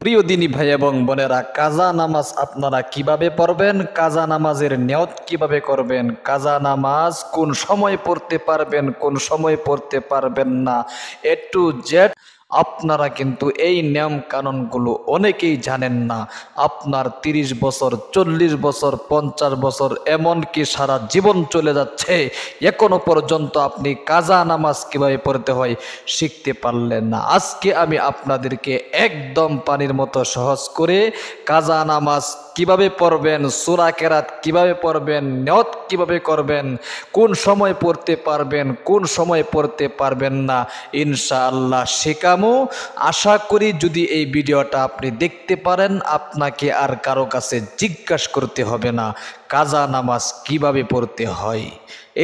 প্রিয় দিনী ভাই এবং বোনেরা, কাজা নামাজ আপনারা কিভাবে পড়বেন, কাজা নামাজের নিয়ত কিভাবে করবেন, কাজা নামাজ কোন সময় পড়তে পারবেন, কোন সময় পড়তে পারবেন না, এ টু জেড আপনারা কিন্তু এই নিয়ম কানুনগুলো অনেকেই জানেন না। আপনার 30 বছর, 40 বছর, 50 বছর, এমনকি সারা জীবন চলে যাচ্ছে, এখনো পর্যন্ত আপনি কাজা নামাজ কিভাবে পড়তে হয় শিখতে পারলেন না। আজকে আমি আপনাদেরকে একদম পানির মতো সহজ করে কাজা নামাজ কিভাবে পড়বেন, সূরা কেরাত কিভাবে পড়বেন, নিয়ত কিভাবে করবেন, কোন সময় পড়তে পারবেন, কোন সময় পড়তে পারবেন না, ইনশাআল্লাহ শেখামো। আশা করি যদি এই ভিডিওটা আপনি দেখতে পারেন, আপনাকে আর কারো কাছে জিজ্ঞাসা করতে হবে না কাজা নামাজ কিভাবে পড়তে হয়।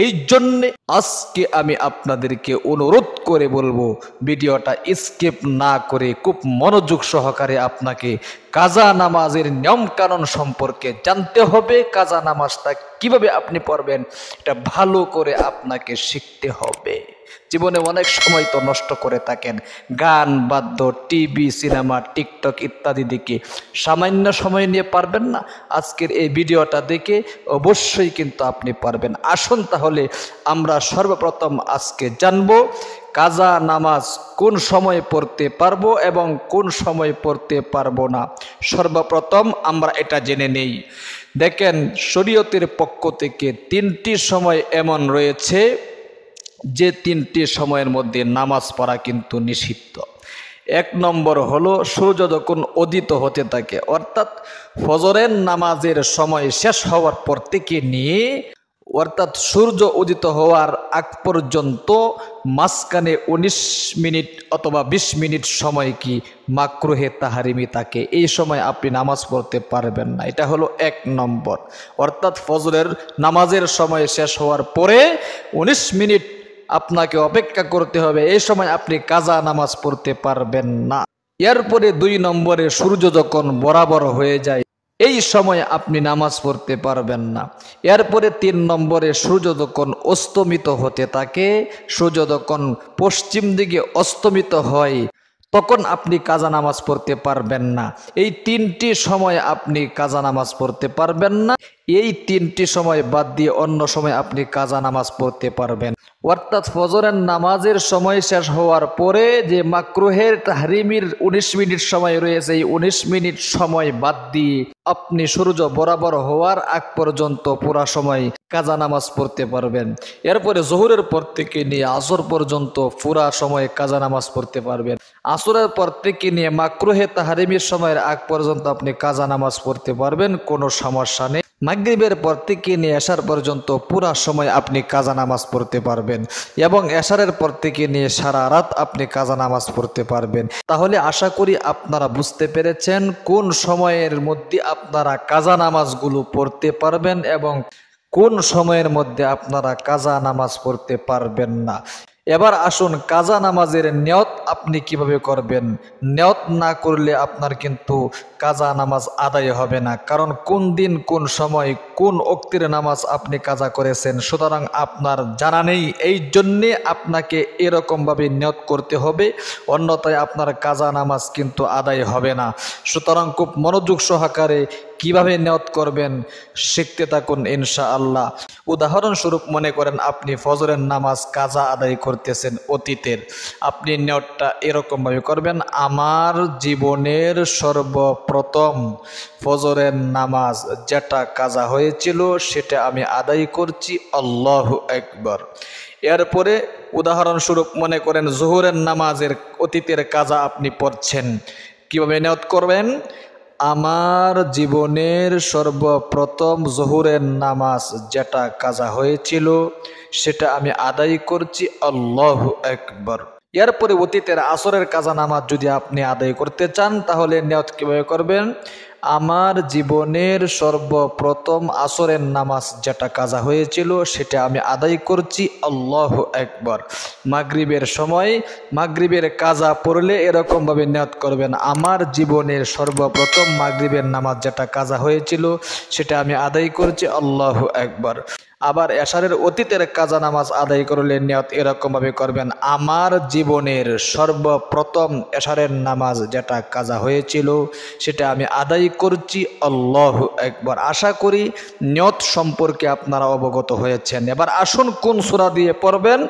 এই জন্যে আজকে আমি আপনাদেরকে অনুরোধ করে বলবো, ভিডিওটা স্কিপ না করে খুব মনোযোগ সহকারে আপনাকে কাজা নামাজের নিয়ম কানুন সম্পর্কে জানতে হবে। কাজা নামাজটা কিভাবে আপনি পড়বেন এটা ভালো করে আপনাকে শিখতে হবে। জীবনে অনেক সময় তো নষ্ট করে থাকেন গান, বাদ্য, টিভি, সিনেমা, টিকটক ইত্যাদি দেখে। সামান্য সময় নিয়ে পারবেন না? আজকের এই ভিডিওটা দেখে অবশ্যই কিন্তু আপনি পারবেন। আসুন তাহলে আমরা সর্বপ্রথম আজকে জানবো কাজা নামাজ কোন সময় পড়তে পারবো এবং কোন সময় পড়তে পারবো না। সর্বপ্রথম আমরা এটা জেনে নেই। দেখেন, শরীয়তের পক্ষ থেকে 3টি সময় এমন রয়েছে যে 3টি সময়ের মধ্যে নামাজ পড়া কিন্তু নিষিদ্ধ। 1 নম্বর হলো সূর্য যখন উদিত হতে থাকে, অর্থাৎ ফজরের নামাজের সময় শেষ হওয়ার পর থেকে নিয়ে অর্থাৎ সূর্য উদিত হওয়ার আগ পর্যন্ত মাঝখানে 19 মিনিট অথবা 20 মিনিট সময় কি মাকরুহে তাহারিমি থাকে। এই সময় আপনি নামাজ পড়তে পারবেন না। এটা হলো 1 নম্বর। অর্থাৎ ফজরের নামাজের সময় শেষ হওয়ার পরে 19 মিনিট আপনাকে অপেক্ষা করতে হবে। এই সময় আপনি কাজা নামাজ পড়তে পারবেন না। এরপরে 2 নম্বরে সূর্য যখন বরাবর হয়ে যায়, এই সময় আপনি নামাজ পড়তে পারবেন না। এরপরে 3 নম্বরে সূর্য যখন অস্তমিত হতে থাকে, সূর্য যখন পশ্চিম দিকে অস্তমিত হয়, তখন আপনি কাজা নামাজ পড়তে পারবেন না। এই 3টি সময় আপনি কাজা নামাজ পড়তে পারবেন না। এই 3টি সময় বাদ দিয়ে অন্য সময় আপনি কাজা নামাজ পড়তে পারবেন। অর্থাৎ ফজরের নামাজের সময় শেষ হওয়ার পরে যে মাকরুহের তাহরিমির 19 মিনিট সময় রয়েছে, এই 19 মিনিট সময় বাদ দিয়ে আপনি সূর্য বরাবর হওয়ার আগ পর্যন্ত পুরা সময় কাজা নামাজ পড়তে পারবেন। এরপরে জোহরের পর থেকে নিয়ে আসর পর্যন্ত পুরা সময় কাজা নামাজ পড়তে পারবেন। আসরের পর থেকে নিয়ে মাকরুহে তাহরিমির সময়ের আগ পর্যন্ত আপনি কাজা নামাজ পড়তে পারবেন, কোনো সমস্যা নেই। মাগরিবের পর থেকে নিয়ে এশার পর্যন্ত পুরা সময় আপনি কাজা নামাজ পড়তে পারবেন এবং এশারের পর থেকে নিয়ে সারা রাত আপনি কাজা নামাজ পড়তে পারবেন। তাহলে আশা করি আপনারা বুঝতে পেরেছেন কোন সময়ের মধ্যে আপনারা কাজা নামাজগুলো পড়তে পারবেন এবং কোন সময়ের মধ্যে আপনারা কাজা নামাজ পড়তে পারবেন না। এবার আসুন কাজা নামাজের নিয়ত আপনি কিভাবে করবেন। নিয়ত না করলে আপনার কিন্তু কাজা নামাজ আদায় হবে না, কারণ কোন দিন কোন সময় কোন ওক্তের নামাজ আপনি কাজা করেছেন সুতরাং আপনার জানা নেই। এই জন্যে আপনাকে এরকমভাবে নিয়ত করতে হবে, অন্যথায় আপনার কাজা নামাজ কিন্তু আদায় হবে না। সুতরাং খুব মনোযোগ সহকারে কিভাবে নিয়ত করবেন শিখতে থাকুন ইনশাআল্লাহ। উদাহরণস্বরূপ মনে করেন আপনি ফজরের নামাজ কাজা আদায় করতেছেন অতীতের, আপনি নিয়তটা এরকমভাবে করবেন, আমার জীবনের সর্বপ্রথম ফজরের নামাজ যেটা কাজা হয়েছিল সেটা আমি আদায় করছি, আল্লাহু আকবার। এরপরে উদাহরণস্বরূপ মনে করেন জোহরের নামাজের অতীতের কাজা আপনি পড়ছেন, কিভাবে নিয়ত করবেন, আমার জীবনের সর্বপ্রথম জোহরের নামাজ যেটা কাজা হয়েছিল সেটা আমি আদায় করছি, আল্লাহু আকবার। এরপরে অতীতের আসরের কাজা নামাজ যদি আপনি আদায় করতে চান তাহলে নিয়ত কিভাবে করবেন, আমার জীবনের সর্বপ্রথম আসরের নামাজ যেটা কাজা হয়েছিল সেটা আমি আদায় করছি, আল্লাহু আকবার। মাগরিবের সময় মাগরিবের কাজা পড়লে এরকমভাবে নিয়ত করবেন, আমার জীবনের সর্বপ্রথম মাগরিবের নামাজ যেটা কাজা হয়েছিল সেটা আমি আদায় করছি, আল্লাহু আকবার। আবার এশারের অতীতের কাজা নামাজ আদায় করলে নিয়ত এরকমভাবে করবেন, আমার জীবনের সর্বপ্রথম এশারের নামাজ যেটা কাজা হয়েছিল সেটা আমি আদায় করছি, আল্লাহু আকবার। আশা করি নিয়ত সম্পর্কে আপনারা অবগত হয়েছেন। এবার আসুন কোন সূরা দিয়ে পড়বেন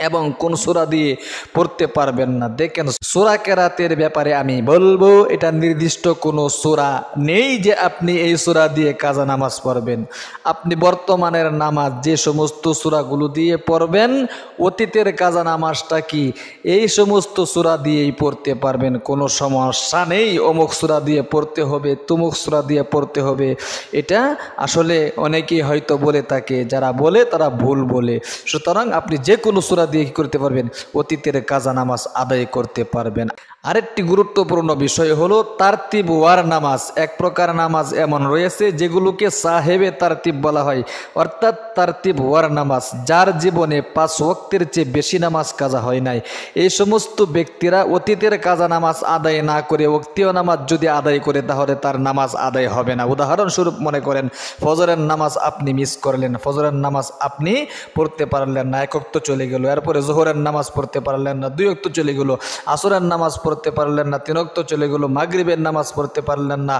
এবং কোন সূরা দিয়ে পড়তে পারবেন না। দেখেন, সূরা কেরাতের ব্যাপারে আমি বলবো, এটা নির্দিষ্ট কোনো সূরা নেই যে আপনি এই সূরা দিয়ে কাজা নামাজ পড়বেন। আপনি বর্তমানের নামাজ যে সমস্ত সূরাগুলো দিয়ে পড়বেন, অতীতের কাজা নামাজটা কি এই সমস্ত সূরা দিয়েই পড়তে পারবেন, কোনো সমস্যা নেই। অমুক সূরা দিয়ে পড়তে হবে, তুমুক সূরা দিয়ে পড়তে হবে, এটা আসলে অনেকেই হয়তো বলে থাকে, যারা বলে তারা ভুল বলে। সুতরাং আপনি যে কোনো সূরা দিয়ে কি করতে পারবেন, অতীতের কাজা নামাজ আদায় করতে পারবেন। আরেকটি গুরুত্বপূর্ণ বিষয় হলো তারতিব ওয়ার নামাজ। এক প্রকার নামাজ এমন রয়েছে যেগুলোকে সাহেবে তারতিব বলা হয়, অর্থাৎ তারতিব ওয়ার নামাজ। যার জীবনে 5 ওয়াক্তের চেয়ে বেশি নামাজ কাজা হয় নাই, এই সমস্ত ব্যক্তিরা অতীতের কাজা নামাজ আদায় না করে ওয়াক্তীয় নামাজ যদি আদায় করে তাহলে তার নামাজ আদায় হবে না। উদাহরণস্বরূপ মনে করেন ফজরের নামাজ আপনি মিস করলেন, ফজরের নামাজ আপনি পড়তে পারলেন না, 1 ওয়াক্ত চলে গেল। এরপরে জোহরের নামাজ পড়তে পারলেন না, 2 ওয়াক্ত চলে গেল। আসরের নামাজ পড়তে পারলেন না, 3 ওয়াক্ত চলে গেল। মাগরিবের নামাজ পড়তে পারলেন না,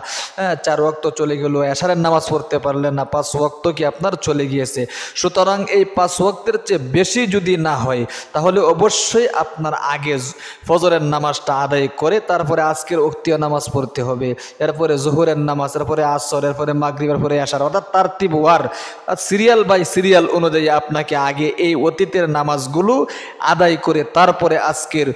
4 ওয়াক্ত চলে গেল। এশারের নামাজ পড়তে পারলেন না, 5 ওয়াক্ত কি আপনার চলে গিয়েছে। সুতরাং এই 5 ওয়াক্তের চেয়ে বেশি যদি না হয় তাহলে অবশ্যই আপনার আগে ফজরের নামাজটা আদায় করে তারপরে আজকের ওয়াক্তীয় নামাজ পড়তে হবে, এরপরে জোহরের নামাজ, এরপরে আসর, এরপরে মাগরিব, এরপরে এশার, অর্থাৎ তারতিব ওয়ার সিরিয়াল বাই সিরিয়াল অনুযায়ী আপনাকে আগে এই অতীতের নামাজগুলো আদায় করে তারপরে আজকের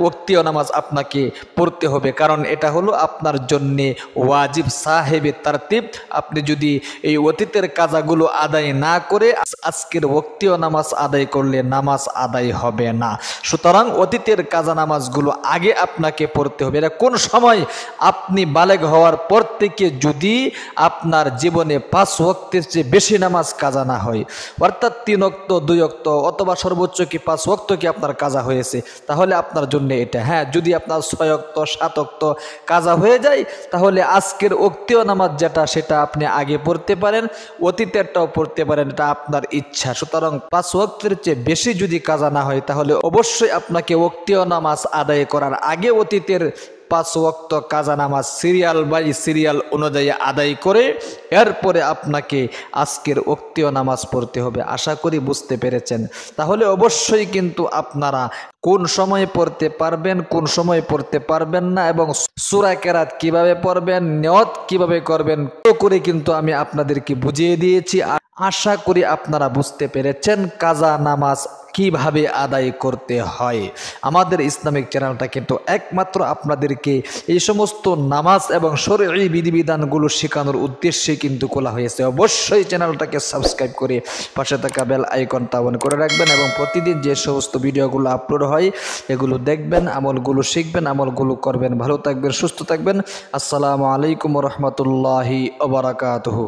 ওয়াক্তীয় নামাজ আপনাকে পড়তে হবে। কারণ এটা হলো আপনার জন্যে ওয়াজিব সাহেবে তারতিব। আপনি যদি এই অতীতের কাজাগুলো আদায় না করে আজকের ওয়াক্তীয় নামাজ আদায় করলে নামাজ আদায় হবে না। সুতরাং অতীতের কাজা নামাজগুলো আগে আপনাকে পড়তে হবে। এটা কোন সময়, আপনি বালেগ হওয়ার পর থেকে যদি আপনার জীবনে 5 ওয়াক্তের চেয়ে বেশি নামাজ কাজা না হয়, অর্থাৎ 3 ওয়াক্ত, 2 ওয়াক্ত অথবা সর্বোচ্চ কি 5 ওয়াক্ত কি আপনার কাজা হয়েছে, তাহলে আপনার জন্য এটা। হ্যাঁ, যদি আপনার 6 ওয়াক্ত, 7 ওয়াক্ত কাজা হয়ে যায় তাহলে আজকের ওয়াক্তীয় নামাজ যেটা সেটা আপনি আগে পড়তে পারেন, অতীতেরটাও পড়তে পারেন, এটা আপনার ইচ্ছা। সুতরাং 5 ওয়াক্তের চেয়ে বেশি যদি কাজা না হয় তাহলে অবশ্যই আপনাকে ওয়াক্তীয় নামাজ আদায় করার আগে অতীতের 5 ওয়াক্ত কাজা নামাজ সিরিয়াল বাই সিরিয়াল অনুযায়ী আদায় করে এরপরে আপনাকে আজকের ওয়াক্তীয় নামাজ পড়তে হবে। আশা করি বুঝতে পেরেছেন। তাহলে অবশ্যই কিন্তু আপনারা কোন সময় পড়তে পারবেন, কোন সময় পড়তে পারবেন না এবং সূরা কেরাত কিভাবে পড়বেন, নিয়ত কিভাবে করবেন করে কিন্তু আমি আপনাদেরকে বুঝিয়ে দিয়েছি। আশা করি আপনারা বুঝতে পেরেছেন কাজা নামাজ কিভাবে আদায় করতে হয়। আমাদের ইসলামিক চ্যানেলটা কিন্তু একমাত্র আপনাদেরকে এই সমস্ত নামাজ এবং শরঈ বিধিবিধানগুলো শেখানোর উদ্দেশ্যে কিন্তু খোলা হয়েছে। অবশ্যই চ্যানেলটাকে সাবস্ক্রাইব করে পাশে থাকা বেল আইকনটা অন করে রাখবেন এবং প্রতিদিন যে সমস্ত ভিডিওগুলো আপলোড হয় এগুলো দেখবেন, আমলগুলো শিখবেন, আমলগুলো করবেন। ভালো থাকবেন, সুস্থ থাকবেন। আসসালামু আলাইকুম ওয়া রাহমাতুল্লাহি ওয়া বারাকাতুহু।